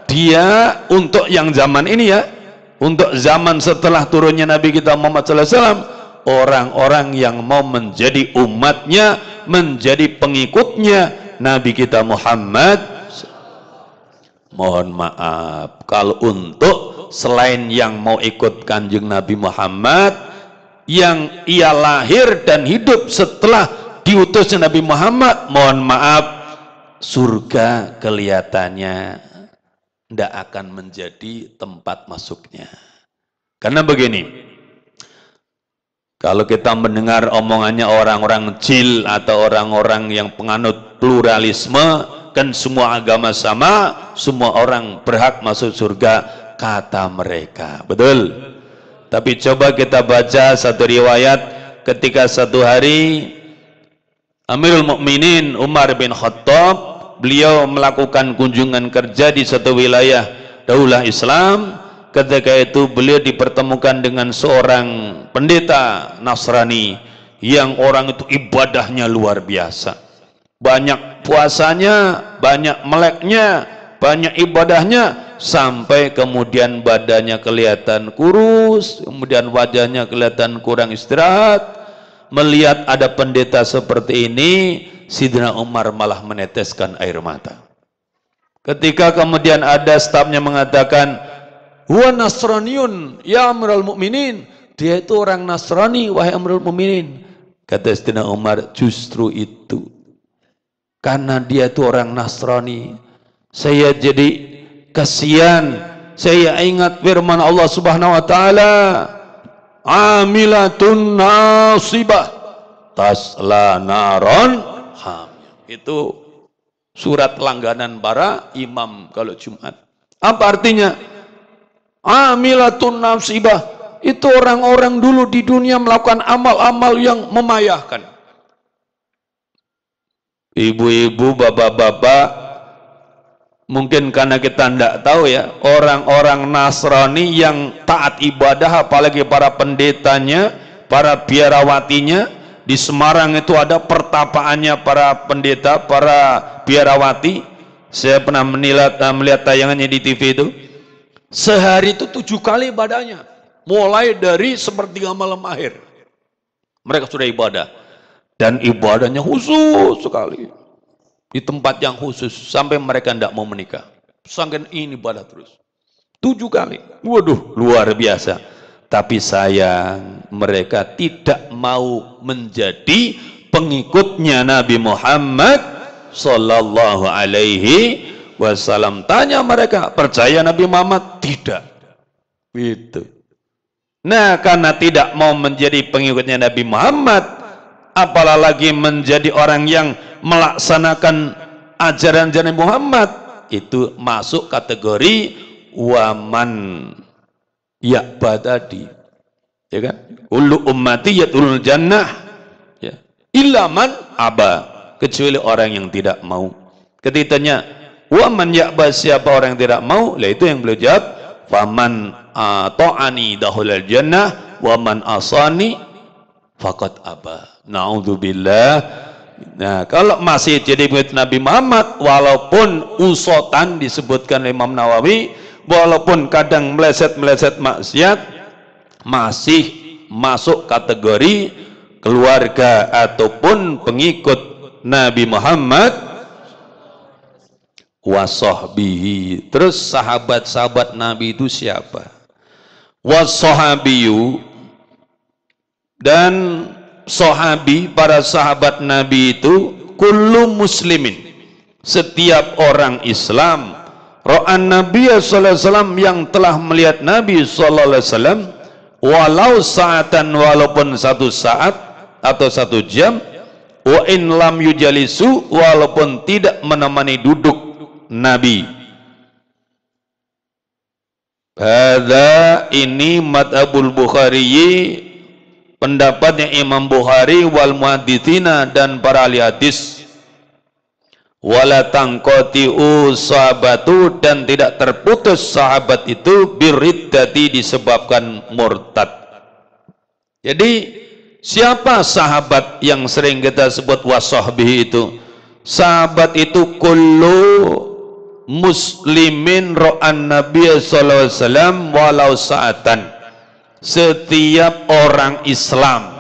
Dia untuk yang zaman ini ya, untuk zaman setelah turunnya Nabi kita Muhammad SAW, orang-orang yang mau menjadi umatnya, menjadi pengikutnya Nabi kita Muhammad. Mohon maaf, kalau untuk selain yang mau ikut kanjeng Nabi Muhammad, yang ia lahir dan hidup setelah diutusnya Nabi Muhammad, mohon maaf, surga kelihatannya tidak akan menjadi tempat masuknya. Karena begini, kalau kita mendengar omongannya orang-orang jil atau orang-orang yang penganut pluralisme, kan semua agama sama, semua orang berhak masuk surga, kata mereka. Betul? Tapi coba kita baca satu riwayat, ketika satu hari Amirul Mukminin Umar bin Khattab, beliau melakukan kunjungan kerja di satu wilayah daulah Islam. Ketika itu beliau dipertemukan dengan seorang pendeta Nasrani yang orang itu ibadahnya luar biasa, banyak puasanya, banyak meleknya, banyak ibadahnya, sampai kemudian badannya kelihatan kurus, kemudian wajahnya kelihatan kurang istirahat. Melihat ada pendeta seperti ini, Sidina Umar malah meneteskan air mata. Ketika kemudian ada stafnya mengatakan, huwa Nasraniyun ya Amirul Mukminin, dia itu orang Nasrani wahai Amirul Mukminin. Kata Sidina Umar, justru itu, karena dia itu orang Nasrani, saya jadi kasihan. Saya ingat firman Allah Subhanahu wa taala, amilatun nasibah tasla naron hamil. Itu surat langganan para imam kalau Jumat. Apa artinya? Amilatun nasibah, itu orang-orang dulu di dunia melakukan amal-amal yang memayahkan. Ibu-ibu, bapak-bapak, mungkin karena kita tidak tahu ya, orang-orang Nasrani yang taat ibadah, apalagi para pendetanya, para biarawatinya. Di Semarang itu ada pertapaannya para pendeta, para biarawati. Saya pernah melihat tayangannya di TV itu. Sehari itu 7 kali ibadahnya, mulai dari sepertiga malam akhir mereka sudah ibadah, dan ibadahnya khusus sekali, di tempat yang khusus, sampai mereka tidak mau menikah, saking ini ibadah terus 7 kali. Waduh, luar biasa. Tapi sayang, mereka tidak mau menjadi pengikutnya Nabi Muhammad sallallahu alaihi wasallam. Tanya mereka, percaya Nabi Muhammad? Tidak. Itu. Nah, karena tidak mau menjadi pengikutnya Nabi Muhammad, apalagi menjadi orang yang melaksanakan ajaran-ajaran Muhammad, itu masuk kategori waman ya'ba tadi, ya kan? Kullu ummati yadkhulul jannah, ya, illa man aba, kecuali orang yang tidak mau. Ketika tanya, wa man ya'ba, siapa orang yang tidak mau? Lah itu yang beliau jawab, faman ta'ani dakhulal jannah wa man asani faqad aba. Naudzubillah. Nah, kalau masih jadi pengikut Nabi Muhammad, walaupun usotan disebutkan oleh Imam Nawawi, walaupun kadang meleset-meleset maksiat, masih masuk kategori keluarga ataupun pengikut Nabi Muhammad wasahbihi. Terus sahabat-sahabat Nabi itu siapa? Wasahabiyu, dan sahabi, para sahabat Nabi itu kullu muslimin, setiap orang Islam, ra'an Nabi sallallahu alaihi wasallam, yang telah melihat Nabi sallallahu alaihi wasallam, walau saatan, walaupun satu saat atau satu jam, wa in lam yujalisu, walaupun tidak menemani duduk Nabi. Hadza, ini madhabul Bukhari, pendapatnya Imam Bukhari, wal muhaddzina, dan para ahli hadis. Wala tanqati'u sahabatu, dan tidak terputus sahabat itu biriddati, disebabkan murtad. Jadi siapa sahabat yang sering kita sebut wasahbihi itu? Sahabat itu kullu muslimin ra'an Nabi sallallahu alaihi wasallam walau sa'atan, setiap orang Islam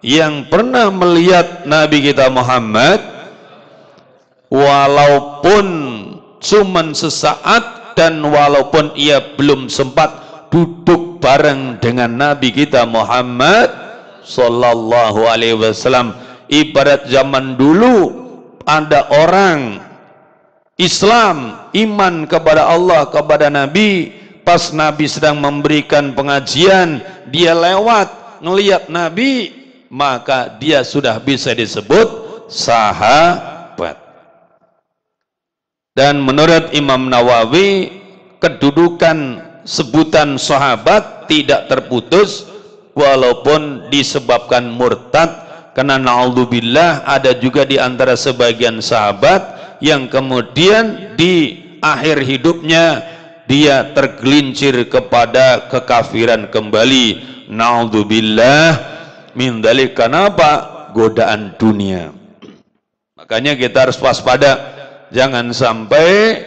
yang pernah melihat Nabi kita Muhammad walaupun cuman sesaat, dan walaupun ia belum sempat duduk bareng dengan Nabi kita Muhammad sallallahu alaihi wasallam. Ibarat zaman dulu ada orang Islam, iman kepada Allah, kepada Nabi, pas Nabi sedang memberikan pengajian, dia lewat ngelihat Nabi, maka dia sudah bisa disebut sahabat. Dan menurut Imam Nawawi, kedudukan sebutan sahabat tidak terputus walaupun disebabkan murtad, karena na'udzubillah ada juga di antara sebagian sahabat yang kemudian di akhir hidupnya dia tergelincir kepada kekafiran kembali. Na'udzubillah min dzalik. Kenapa? Godaan dunia. Makanya kita harus waspada, jangan sampai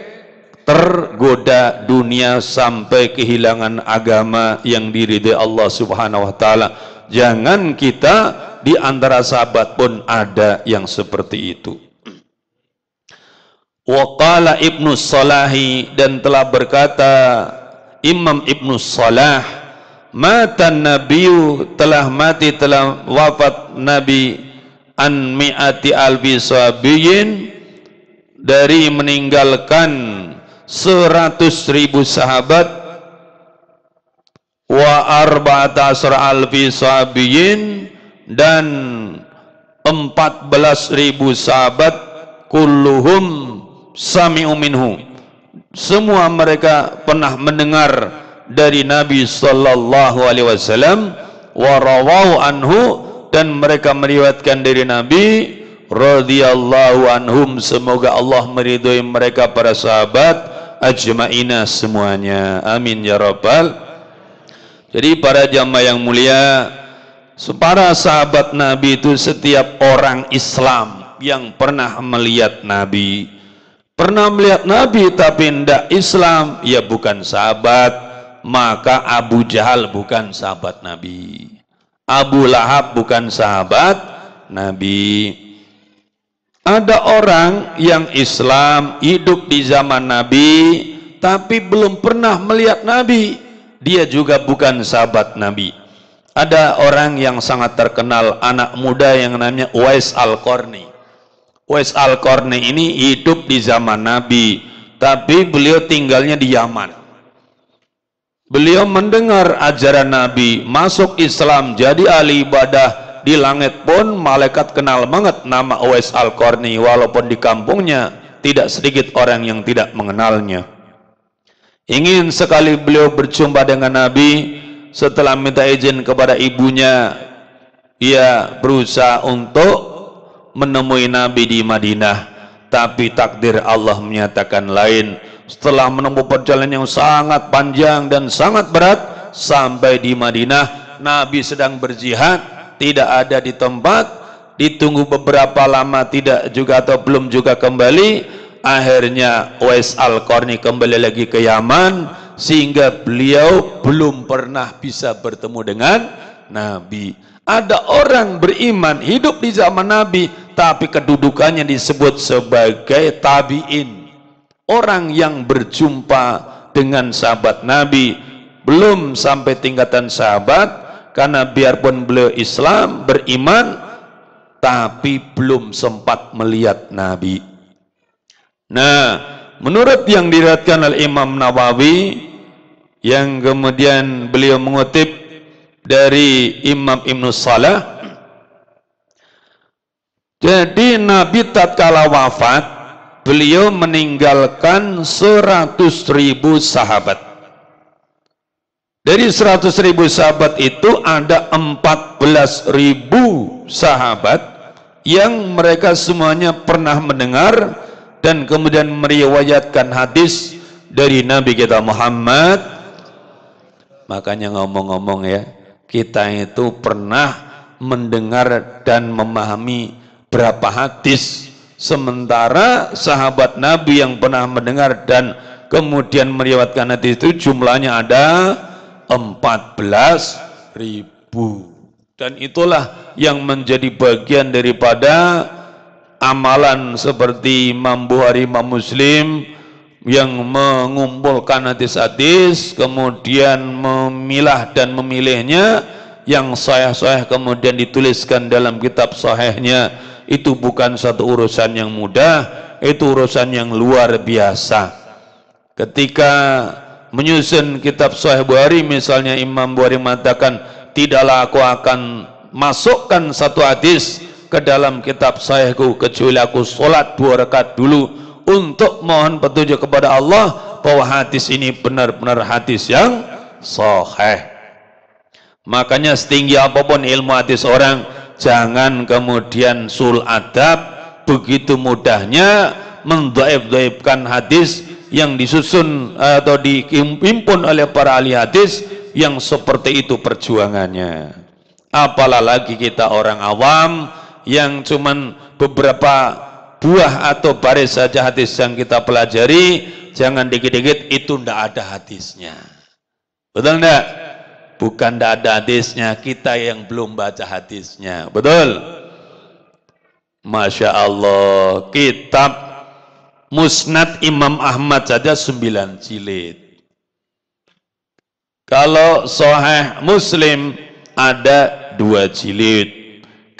tergoda dunia sampai kehilangan agama yang diridhai Allah Subhanahu wa taala. Jangan kita, di antara sahabat pun ada yang seperti itu. Waqala Ibnu Salahi, dan telah berkata Imam Ibnu Salah, matan Nabiyu, telah mati, telah wafat Nabi, an mi'ati alfi sahabiyin, dari meninggalkan 100.000 sahabat, wa arba'ata asra alfi sahabiyin, dan 14.000 sahabat, kulluhum sami'u minhu, semua mereka pernah mendengar dari Nabi sallallahu alaihi wasallam, wa rawahu anhu, dan mereka meriwayatkan dari Nabi radhiyallahu anhum, semoga Allah meridhai mereka para sahabat ajma'ina semuanya, amin ya rabbal. Jadi para jamaah yang mulia, para sahabat Nabi itu setiap orang Islam yang pernah melihat Nabi. Pernah melihat Nabi tapi tidak Islam, ya bukan sahabat. Maka Abu Jahal bukan sahabat Nabi, Abu Lahab bukan sahabat Nabi. Ada orang yang Islam, hidup di zaman Nabi, tapi belum pernah melihat Nabi, dia juga bukan sahabat Nabi. Ada orang yang sangat terkenal, anak muda yang namanya Uwais Al-Qarni. Uwais Al-Qarni ini hidup di zaman Nabi, tapi beliau tinggalnya di Yaman. Beliau mendengar ajaran Nabi, masuk Islam, jadi ahli ibadah. Di langit pun malaikat kenal banget nama Uwais Al-Qarni, walaupun di kampungnya tidak sedikit orang yang tidak mengenalnya. Ingin sekali beliau berjumpa dengan Nabi. Setelah minta izin kepada ibunya, ia berusaha untuk menemui Nabi di Madinah, tapi takdir Allah menyatakan lain. Setelah menempuh perjalanan yang sangat panjang dan sangat berat, sampai di Madinah, Nabi sedang berjihad, tidak ada di tempat, ditunggu beberapa lama tidak juga atau belum juga kembali. Akhirnya Uwais Al-Qarni kembali lagi ke Yaman, sehingga beliau belum pernah bisa bertemu dengan Nabi. ada orang beriman hidup di zaman Nabi tapi kedudukannya disebut sebagai tabi'in, orang yang berjumpa dengan sahabat Nabi, belum sampai tingkatan sahabat, karena biarpun beliau Islam beriman tapi belum sempat melihat Nabi. Nah, menurut yang diriwayatkan oleh Imam Nawawi, yang kemudian beliau mengutip dari Imam Ibnu Salah, jadi Nabi tatkala wafat, beliau meninggalkan 100.000 sahabat. Dari 100.000 sahabat itu ada 14.000 sahabat yang mereka semuanya pernah mendengar dan kemudian meriwayatkan hadis dari Nabi kita Muhammad. Makanya ngomong-ngomong ya, kita itu pernah mendengar dan memahami berapa hadis, sementara sahabat Nabi yang pernah mendengar dan kemudian meriwayatkan hadis itu jumlahnya ada 14.000. Dan itulah yang menjadi bagian daripada amalan seperti Imam Bukhari, Imam Muslim yang mengumpulkan hadis-hadis, kemudian memilah dan memilihnya, yang sahih-sahih kemudian dituliskan dalam kitab sahihnya. Itu bukan satu urusan yang mudah, itu urusan yang luar biasa. Ketika menyusun kitab Sahih Bukhari, misalnya Imam Bukhari mengatakan, tidaklah aku akan masukkan satu hadis ke dalam kitab Sahihku kecuali aku sholat 2 rakaat dulu untuk mohon petunjuk kepada Allah bahwa hadis ini benar-benar hadis yang sahih. Makanya setinggi apapun ilmu hadis orang, jangan kemudian sul adab begitu mudahnya mendhaif-dhaifkan hadis yang disusun atau dihimpun oleh para ahli hadis yang seperti itu perjuangannya. Apalagi kita orang awam yang cuman beberapa buah atau baris saja hadis yang kita pelajari, jangan dikit-dikit itu ndak ada hadisnya. Betul ndak? Bukan ndak ada hadisnya, kita yang belum baca hadisnya. Betul? Masya Allah, kitab Musnad Imam Ahmad saja 9 jilid. Kalau Sahih Muslim ada 2 jilid.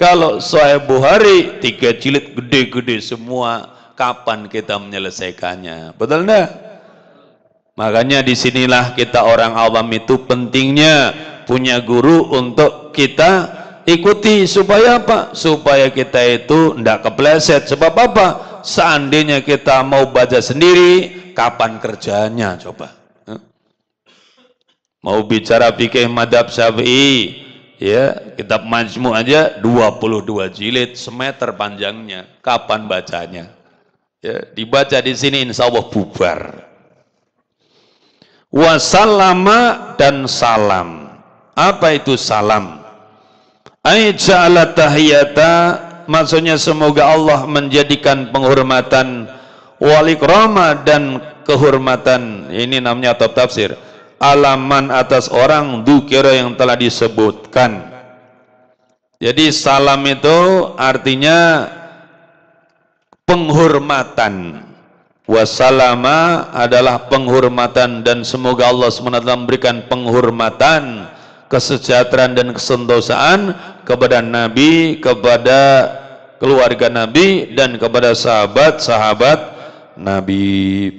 Kalau Sahih Bukhari 3 jilid, gede-gede semua. Kapan kita menyelesaikannya? Betul enggak? Makanya disinilah kita orang awam itu pentingnya punya guru untuk kita ikuti. Supaya apa? Supaya kita itu tidak kepleset. Sebab apa? Seandainya kita mau baca sendiri, kapan kerjanya coba? Mau bicara fikih madhab Syafi'i, ya, kitab Majmu' aja 22 jilid, semeter panjangnya. Kapan bacanya? Ya, dibaca di sini insya Allah bubar. Wasallama dan salam. Apa itu salam? Ay ja'ala tahiyata, maksudnya semoga Allah menjadikan penghormatan, wal ikrama dan kehormatan. Ini namanya atau tafsir. Alaman atas orang dzukira yang telah disebutkan. Jadi salam itu artinya penghormatan. Wassalama adalah penghormatan, dan semoga Allah SWT memberikan penghormatan, kesejahteraan dan kesentosaan kepada Nabi, kepada keluarga Nabi, dan kepada sahabat-sahabat Nabi.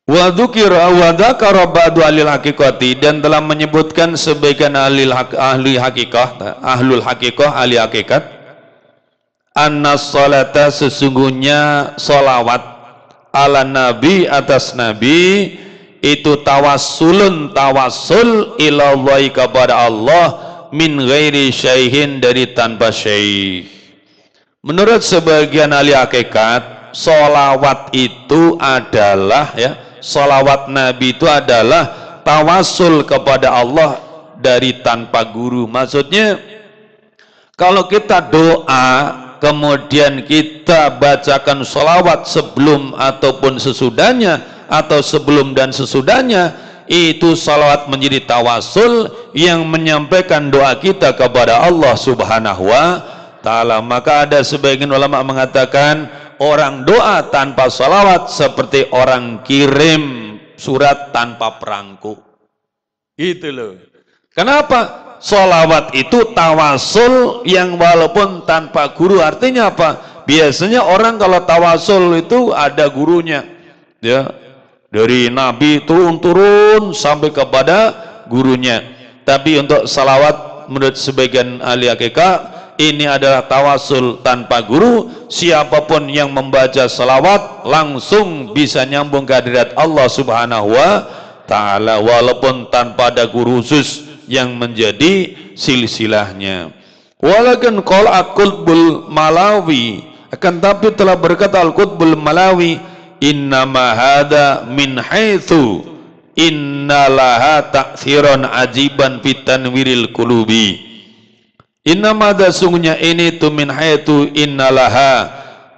Wa dzukira wa dzakara ba'du ahlil haqiqati, dan telah menyebutkan sebagian ahli haqiqah, ahlul haqiqah, ahli hakikat, anna salata, sesungguhnya salawat ala nabi, atas nabi, itu tawassulun, tawassul ilallahi, kepada Allah, min ghairi syaihin, dari tanpa syai. Menurut sebagian ahli hakikat, salawat itu adalah, ya, salawat Nabi itu adalah tawassul kepada Allah dari tanpa guru. Maksudnya kalau kita doa kemudian kita bacakan salawat sebelum ataupun sesudahnya, atau sebelum dan sesudahnya, itu salawat menjadi tawasul yang menyampaikan doa kita kepada Allah Subhanahu wa Ta'ala. Maka ada sebagian ulama mengatakan orang doa tanpa salawat seperti orang kirim surat tanpa perangko. Itu loh. Kenapa? Salawat itu tawasul yang walaupun tanpa guru. Artinya apa? Biasanya orang kalau tawasul itu ada gurunya, ya, dari Nabi turun sampai kepada gurunya. Tapi untuk salawat menurut sebagian ahli hakikat ini adalah tawasul tanpa guru. Siapapun yang membaca salawat langsung bisa nyambung ke hadirat Allah Subhanahu wa Ta'ala walaupun tanpa ada guru khusus yang menjadi silsilahnya. Walakin qala Al-Qutbul Malawi, akan tapi telah berkata Al-Qutbul Malawi, innama hada min haitsu innalaha ta'thiran ajiban fitanwiril qulubi. Innama hada sungguhnya ini tu min haitsu innalaha,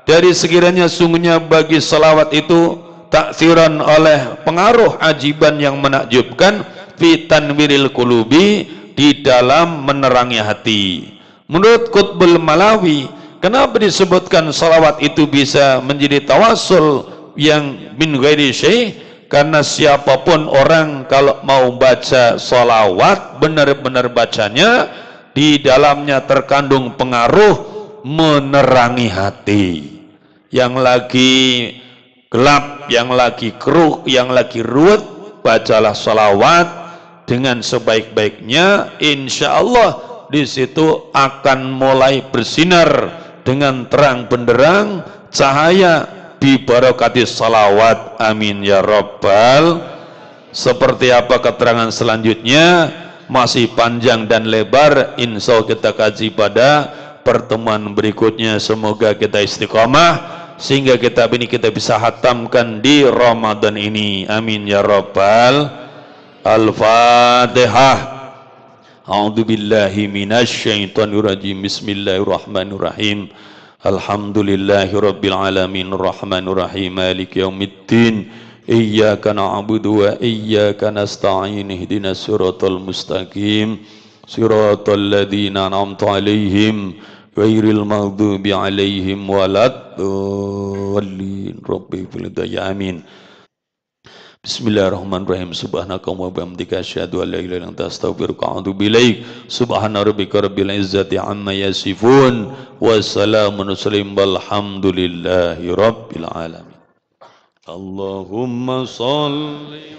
dari sekiranya sungguhnya bagi salawat itu ta'thiran oleh pengaruh ajiban yang menakjubkan fitanwiril qulubi, di dalam menerangi hati. Menurut Qutbul Malawi, kenapa disebutkan salawat itu bisa menjadi tawasul yang min ghairi syai'? Karena siapapun orang kalau mau baca salawat benar-benar bacanya di dalamnya terkandung pengaruh menerangi hati. Yang lagi gelap, yang lagi keruh, yang lagi ruwet, bacalah salawat dengan sebaik-baiknya, insya Allah di situ akan mulai bersinar dengan terang benderang cahaya bi barakati salawat. Amin ya rabbal. Seperti apa keterangan selanjutnya masih panjang dan lebar, insya Allah kita kaji pada pertemuan berikutnya. Semoga kita istiqamah sehingga kitab ini kita bisa hatamkan di Ramadan ini. Amin ya rabbal. Al-Fatihah. A'udzu billahi minasy syaithanir rajim. Bismillahirrahmanirrahim. Alhamdulillahirabbil alamin arrahmanir rahim maliki yaumiddin. Iyyaka na'budu wa iyyaka nasta'in. Ihdinas siratal mustaqim. Siratal ladzina an'amta 'alaihim ghairil maghdubi 'alaihim waladdallin. Rabbil izzati amin. Bismillahirrahmanirrahim. Subhanaka wa bihamdika asyhadu an la ilaha illa anta astaghfiruka wa atubu ilaik. Subhana rabbika rabbil izzati amma yasifun wa salamun walhamdulillahi rabbil alamin. Allahumma shalli